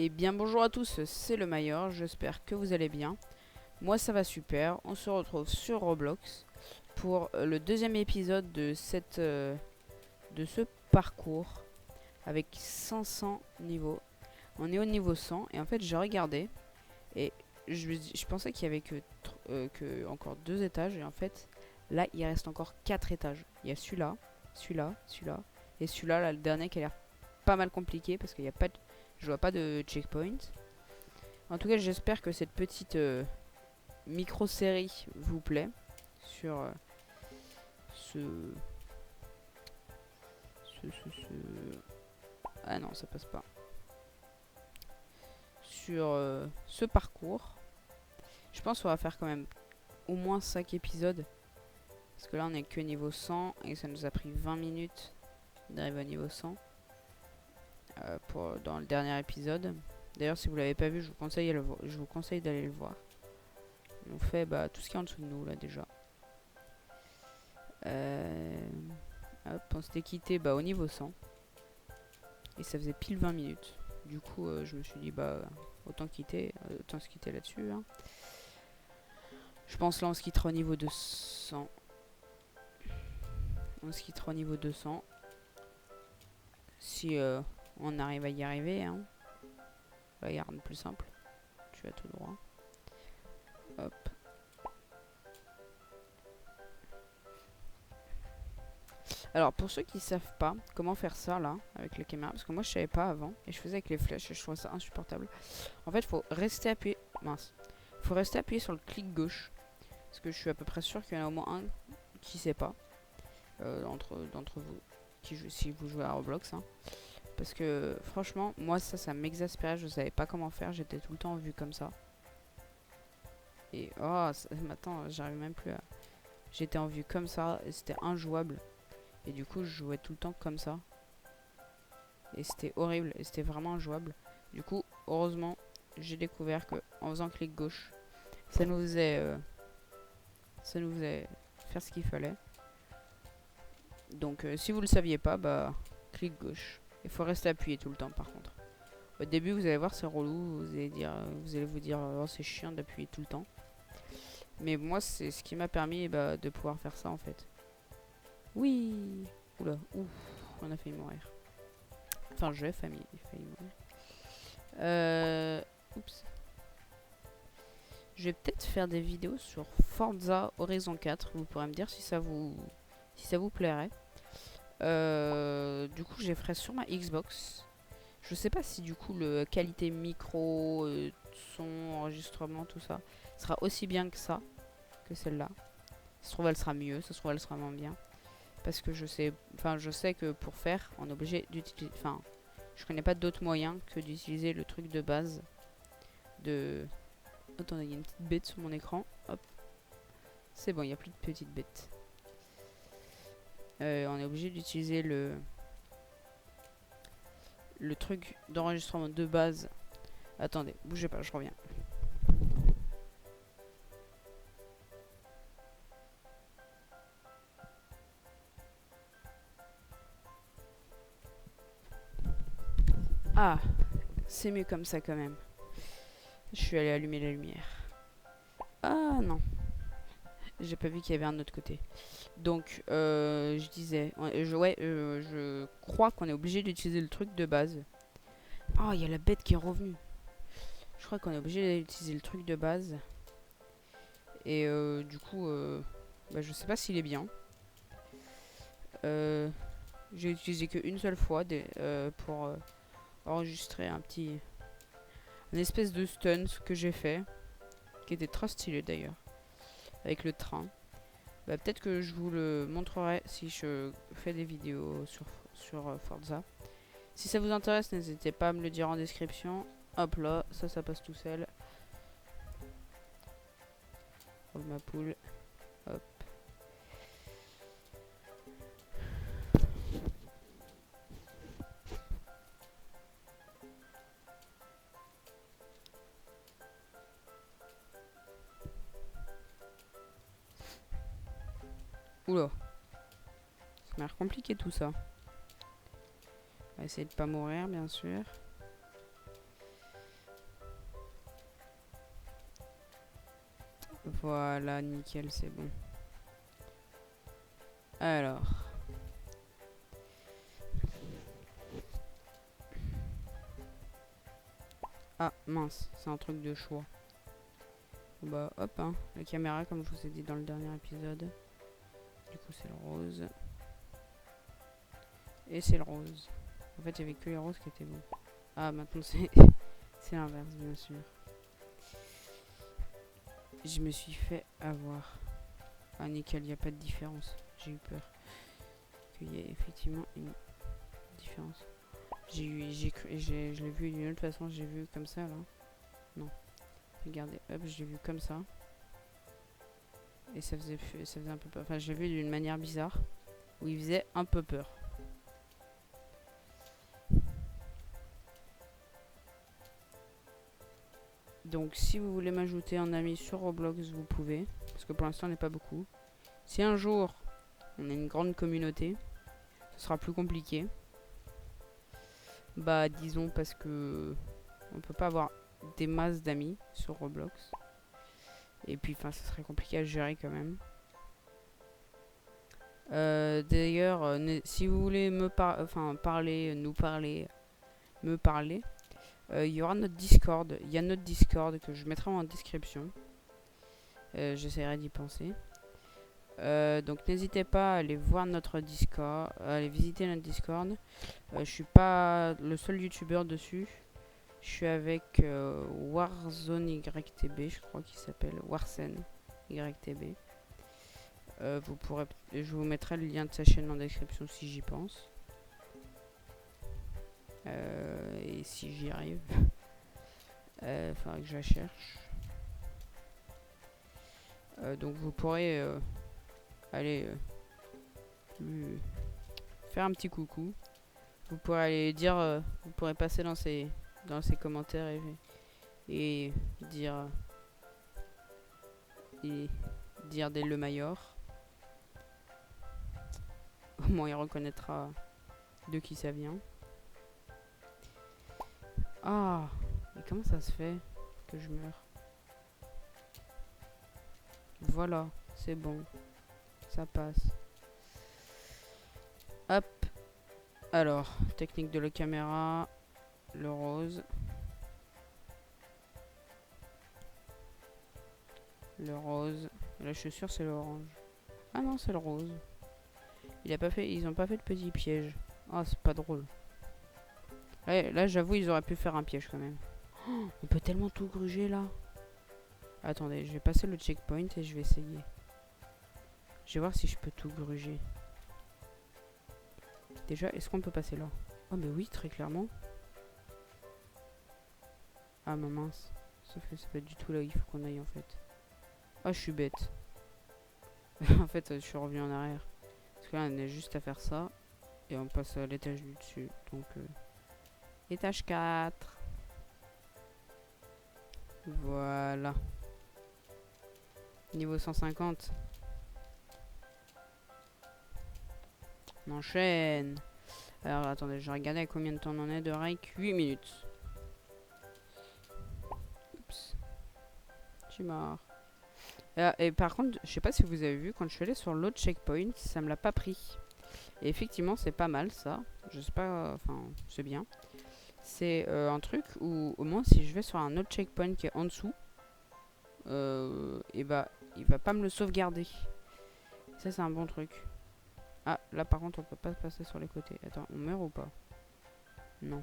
Et bien bonjour à tous, c'est le Mayor, j'espère que vous allez bien. Moi ça va super, on se retrouve sur Roblox pour le deuxième épisode de de ce parcours avec 500 niveaux. On est au niveau 100 et en fait j'ai regardé et je pensais qu'il y avait que encore 2 étages et en fait là il reste encore 4 étages. Il y a celui-là, celui-là, celui-là et celui-là, là, le dernier qui a l'air pas mal compliqué parce qu'il n'y a pas de, je vois pas de checkpoint. En tout cas, j'espère que cette petite micro-série vous plaît sur ce, Ah non, ça passe pas. Sur ce parcours. Je pense qu'on va faire quand même au moins 5 épisodes. Parce que là, on est que niveau 100 et ça nous a pris 20 minutes d'arriver au niveau 100 dans le dernier épisode. D'ailleurs, si vous l'avez pas vu, je vous conseille d'aller le voir. On fait tout ce qui est en dessous de nous là déjà. Hop, on s'était quitté au niveau 100. Et ça faisait pile 20 minutes. Du coup, je me suis dit, autant se quitter là-dessus. Hein. Je pense là, on se quittera au niveau 200. On se quittera au niveau 200. Si on arrive à y arriver. Hein. Là, il y a rien de plus simple. Tu as tout droit. Hop. Alors pour ceux qui savent pas comment faire ça là avec la caméra, parce que moi je savais pas avant et je faisais avec les flèches et je trouvais ça insupportable. En fait, faut rester appuyé. Mince. Faut rester appuyé sur le clic gauche. Parce que je suis à peu près sûr qu'il y en a au moins un qui sait pas. D'entre vous. Si vous jouez à Roblox. Hein. Parce que franchement, moi ça m'exaspérait. Je savais pas comment faire. J'étais tout le temps en vue comme ça. Et maintenant j'arrive même plus à. J'étais en vue comme ça et c'était injouable. Et du coup, je jouais tout le temps comme ça. Et c'était horrible. Et c'était vraiment injouable. Du coup, heureusement, j'ai découvert que en faisant clic gauche, ça nous faisait faire ce qu'il fallait. Donc, si vous le saviez pas, clic gauche. Il faut rester appuyé tout le temps, par contre. Au début, vous allez voir, c'est relou. Vous allez vous dire, oh, c'est chiant d'appuyer tout le temps. Mais moi, c'est ce qui m'a permis de pouvoir faire ça, en fait. Oui. Oula, ouf, on a failli mourir. Enfin, j'ai failli mourir. Oups. Je vais peut-être faire des vidéos sur Forza Horizon 4. Vous pourrez me dire si ça vous plairait. Du coup, je les ferai sur ma Xbox. Je sais pas si du coup le qualité micro, son, enregistrement, tout ça sera aussi bien que ça, que celle-là. Ça se trouve elle sera mieux, ça se trouve elle sera moins bien. Parce que je sais que pour faire, on est obligé d'utiliser. Enfin, je connais pas d'autres moyens que d'utiliser le truc de base de. Attendez, il y a une petite bête sur mon écran. Hop. C'est bon, il n'y a plus de petites bêtes. On est obligé d'utiliser le truc d'enregistrement de base. Attendez, bougez pas, je reviens. Ah, c'est mieux comme ça quand même. Je suis allé allumer la lumière. Ah non. J'ai pas vu qu'il y avait un autre côté. Donc, je disais, je crois qu'on est obligé d'utiliser le truc de base. Oh, il y a la bête qui est revenue. Je crois qu'on est obligé d'utiliser le truc de base. Et du coup, je sais pas s'il est bien. J'ai utilisé qu'une seule fois pour enregistrer une espèce de stunt que j'ai fait, qui était très stylé d'ailleurs, avec le train. Peut-être que je vous le montrerai si je fais des vidéos sur Forza. Si ça vous intéresse, n'hésitez pas à me le dire en description. Hop là, ça passe tout seul. Hop ma poule. Hop. Oula. Ça m'a l'air compliqué tout ça. On va essayer de pas mourir, bien sûr. Voilà, nickel, c'est bon. Alors. Ah, mince, c'est un truc de choix. Bah, hop, hein. La caméra, comme je vous ai dit dans le dernier épisode. Du coup, c'est le rose. Et c'est le rose. En fait, il n'y avait que les roses qui étaient bons. Ah, maintenant, c'est c'est l'inverse, bien sûr. Je me suis fait avoir. Ah, nickel, il n'y a pas de différence. J'ai eu peur qu'il y ait effectivement une différence. Je l'ai vu d'une autre façon, j'ai vu comme ça, là. Non. Regardez, hop, je l'ai vu comme ça. Et ça faisait un peu peur. Enfin, je l'ai vu d'une manière bizarre. Où il faisait un peu peur. Donc, si vous voulez m'ajouter en ami sur Roblox, vous pouvez. Parce que pour l'instant, on n'est pas beaucoup. Si un jour, on a une grande communauté, ce sera plus compliqué. Bah, disons parce que on peut pas avoir des masses d'amis sur Roblox. Et puis, enfin, ça serait compliqué à gérer quand même. D'ailleurs, si vous voulez me parler, me parler, il y aura notre Discord. Il y a notre Discord que je mettrai en description. J'essaierai d'y penser. Donc n'hésitez pas à aller voir notre Discord, à aller visiter notre Discord. Je suis pas le seul youtubeur dessus. Je suis avec Warzone YTB, je crois qu'il s'appelle Warsen YTB. Je vous mettrai le lien de sa chaîne en description si j'y pense. Et si j'y arrive, faudra que je la cherche. Donc vous pourrez aller lui faire un petit coucou. Vous pourrez aller dire, vous pourrez passer dans ses commentaires et dire des Le Mayor. Au moins il reconnaîtra de qui ça vient. Ah, mais comment ça se fait que je meurs? Voilà, c'est bon, ça passe. Hop. Alors, technique de la caméra, le rose. Le rose. La chaussure, c'est l'orange. Ah non, c'est le rose. Ils ont pas fait de petit piège. Ah, c'est pas drôle. Là j'avoue, ils auraient pu faire un piège quand même. Oh, on peut tellement tout gruger là. Attendez, je vais passer le checkpoint et je vais essayer. Je vais voir si je peux tout gruger. Déjà, est-ce qu'on peut passer là? Oh, mais oui, très clairement. Ah, ma mince. Sauf que c'est pas du tout là où il faut qu'on aille en fait. Ah, je suis bête. En fait, je suis revenu en arrière. Parce que là, on est juste à faire ça. Et on passe à l'étage du dessus. Donc, étage 4. Voilà. Niveau 150. On enchaîne. Alors, attendez, je vais regarder à combien de temps on en est de Rake. 8 minutes. Oups. Je suis mort. Et par contre, je sais pas si vous avez vu, quand je suis allé sur l'autre checkpoint, ça me l'a pas pris. Et effectivement, c'est pas mal ça. Je sais pas, enfin, c'est bien. C'est un truc où, au moins, si je vais sur un autre checkpoint qui est en dessous, et bah, il va pas me le sauvegarder. Ça, c'est un bon truc. Ah, là par contre, on peut pas passer sur les côtés. Attends, on meurt ou pas? Non.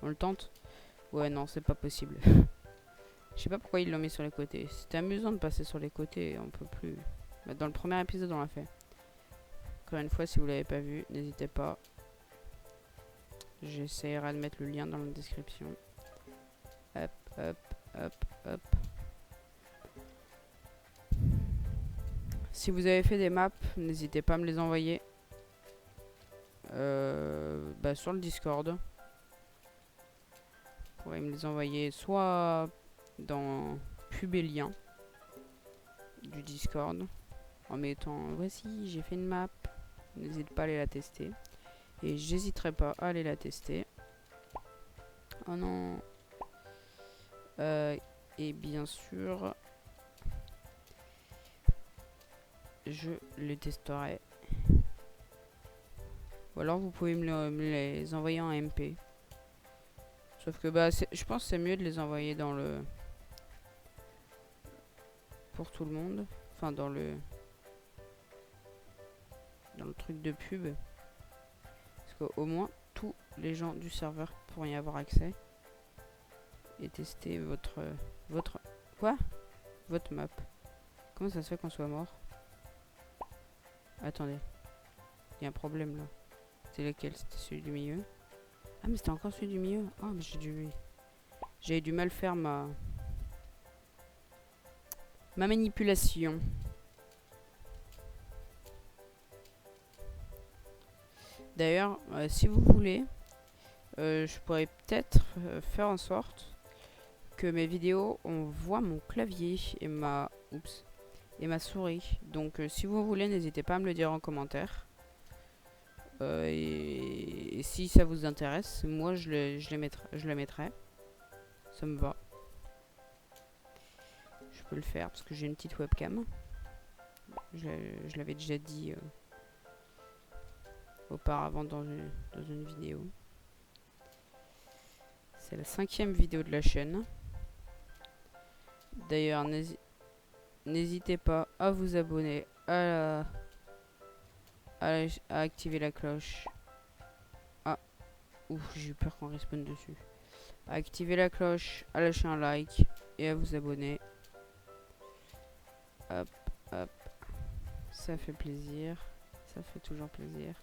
On le tente? Ouais, non, c'est pas possible. Je sais pas pourquoi ils l'ont mis sur les côtés. C'était amusant de passer sur les côtés, on peut plus. Bah, dans le premier épisode, on l'a fait. Encore une fois, si vous l'avez pas vu, n'hésitez pas. J'essaierai de mettre le lien dans la description. Hop, hop, hop, hop. Si vous avez fait des maps, n'hésitez pas à me les envoyer. Sur le Discord. Vous pourrez me les envoyer soit dans Pubélien du Discord en mettant voici j'ai fait une map, n'hésite pas à aller la tester et j'hésiterai pas à aller la tester. Oh non. Et bien sûr je les testerai. Ou alors vous pouvez me les envoyer en MP. Sauf que bah je pense que c'est mieux de les envoyer dans le... pour tout le monde. Enfin dans le truc de pub. Parce qu'au moins tous les gens du serveur pourront y avoir accès. Et tester votre quoi? Votre map. Comment ça se fait qu'on soit mort? Attendez. Il y a un problème là. C'est lequel? C'était celui du milieu? Ah mais c'était encore celui du milieu? Oh mais j'ai du mal faire ma manipulation. D'ailleurs, si vous voulez, je pourrais peut-être faire en sorte que mes vidéos, on voit mon clavier et ma souris. Donc si vous voulez, n'hésitez pas à me le dire en commentaire. Et si ça vous intéresse, moi je les mettrai. Ça me va. Je peux le faire parce que j'ai une petite webcam. Je l'avais déjà dit auparavant dans une vidéo. C'est la 5e vidéo de la chaîne. D'ailleurs, n'hésitez pas à vous abonner, à activer la cloche. Ah, ouf, j'ai eu peur qu'on respawn dessus. À activer la cloche, à lâcher un like et à vous abonner. Hop, hop. Ça fait plaisir. Ça fait toujours plaisir.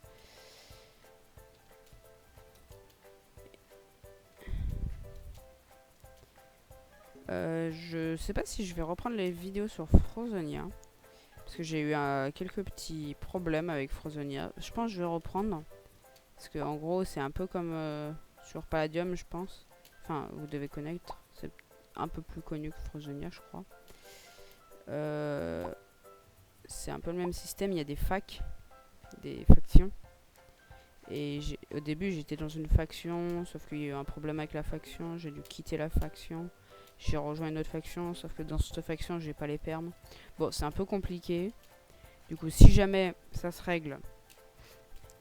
Je sais pas si je vais reprendre les vidéos sur Frozonia. Parce que j'ai eu quelques petits problèmes avec Frozonia. Je pense que je vais reprendre. Parce que en gros c'est un peu comme sur Palladium je pense. Enfin vous devez connaître. C'est un peu plus connu que Frozonia je crois. C'est un peu le même système. Il y a des factions. Et au début j'étais dans une faction. Sauf qu'il y a eu un problème avec la faction. J'ai dû quitter la faction. J'ai rejoint une autre faction, sauf que dans cette faction, j'ai pas les permes. Bon, c'est un peu compliqué. Du coup, si jamais ça se règle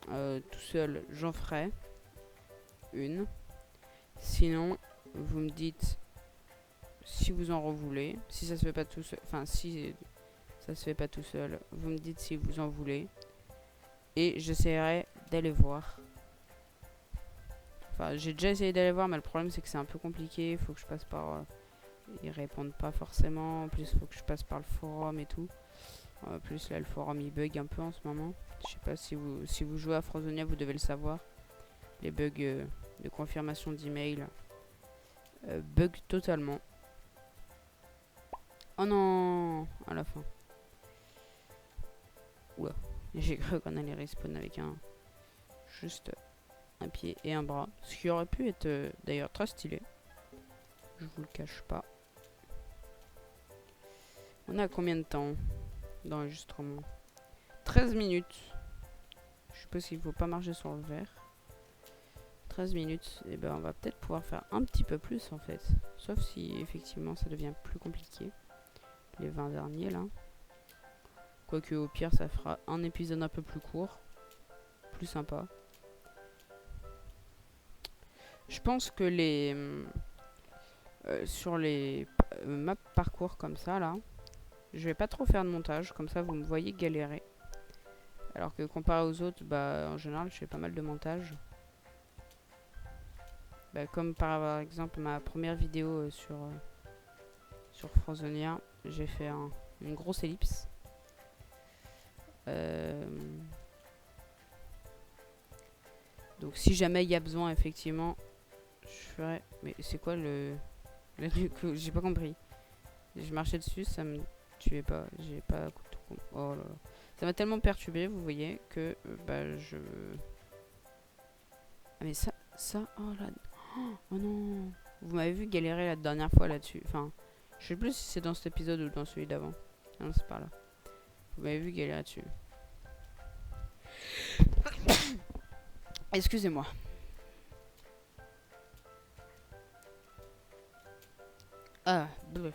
tout seul, j'en ferai une. Sinon, vous me dites si vous en revoulez. Si ça se fait pas tout seul, enfin si ça se fait pas tout seul, vous me dites si vous en voulez. Et j'essaierai d'aller voir. Enfin, j'ai déjà essayé d'aller voir, mais le problème c'est que c'est un peu compliqué. Il faut que je passe par... ils répondent pas forcément. En plus, il faut que je passe par le forum et tout. En plus, là, le forum il bug un peu en ce moment. Je sais pas si vous jouez à Frozonia, vous devez le savoir. Les bugs de confirmation d'email bug totalement. Oh non, à la fin. Oula, j'ai cru qu'on allait respawn avec juste un pied et un bras. Ce qui aurait pu être d'ailleurs très stylé. Je vous le cache pas. On a combien de temps d'enregistrement? 13 minutes. Je suppose qu'il ne faut pas marcher sur le verre. 13 minutes. Et ben on va peut-être pouvoir faire un petit peu plus en fait. Sauf si effectivement ça devient plus compliqué. Les 20 derniers là. Quoique au pire ça fera un épisode un peu plus court. Plus sympa. Je pense que les... sur les maps parcours comme ça là, je vais pas trop faire de montage, comme ça vous me voyez galérer. Alors que comparé aux autres, bah en général je fais pas mal de montage. Bah, comme par exemple ma première vidéo sur Frozonia, j'ai fait une grosse ellipse. Donc si jamais il y a besoin effectivement, je ferai... Mais c'est quoi le j'ai pas compris. Je marchais dessus, ça me tuait pas. J'ai pas tout... Oh là là. Ça m'a tellement perturbé, vous voyez, que bah je... Ah mais ça... Oh là... Oh non. Vous m'avez vu galérer la dernière fois là-dessus. Enfin, je sais plus si c'est dans cet épisode ou dans celui d'avant. Non, c'est pas là. Vous m'avez vu galérer dessus. Excusez-moi. Ah, bleu.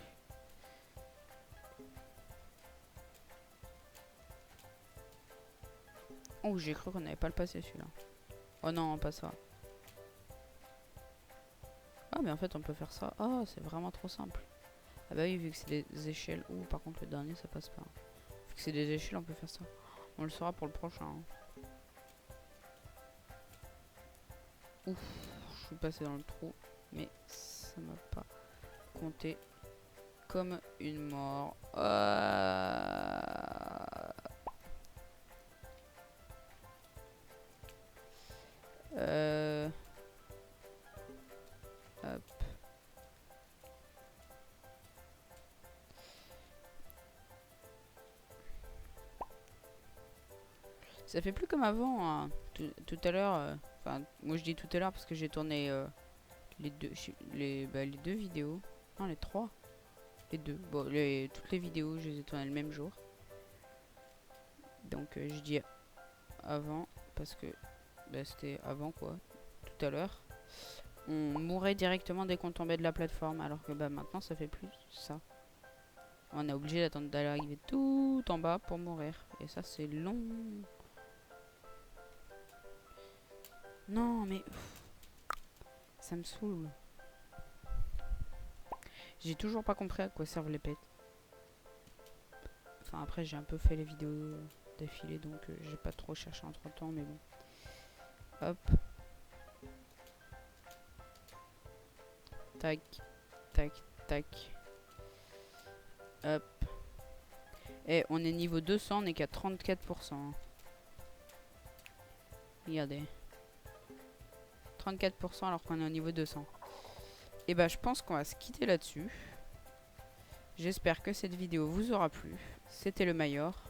Oh, j'ai cru qu'on n'avait pas le passé celui-là. Oh non, pas ça. Ah, mais en fait, on peut faire ça. Ah, c'est vraiment trop simple. Ah bah oui, vu que c'est des échelles. Ouh, par contre, le dernier, ça passe pas. Vu que c'est des échelles, on peut faire ça. On le saura pour le prochain. Hein. Ouf, je suis passé dans le trou. Mais ça m'a pas compté comme une mort. Hop. Ça fait plus comme avant. Hein. Tout à l'heure. Enfin, moi je dis tout à l'heure parce que j'ai tourné les deux vidéos. Non, les trois. Les deux. Bon, toutes les vidéos, je les ai tournées le même jour. Donc je dis avant parce que bah, c'était avant quoi. Tout à l'heure. On mourait directement dès qu'on tombait de la plateforme. Alors que bah maintenant ça fait plus ça. On est obligé d'attendre d'aller arriver tout en bas pour mourir. Et ça c'est long. Non mais... ça me saoule. J'ai toujours pas compris à quoi servent les pets. Enfin après j'ai un peu fait les vidéos d'affilée donc j'ai pas trop cherché entre temps mais bon. Hop. Tac. Tac. Tac. Hop. Et on est niveau 200, on est qu'à 34%. Regardez. 34% alors qu'on est au niveau 200. Et bah je pense qu'on va se quitter là-dessus. J'espère que cette vidéo vous aura plu. C'était le Mayor.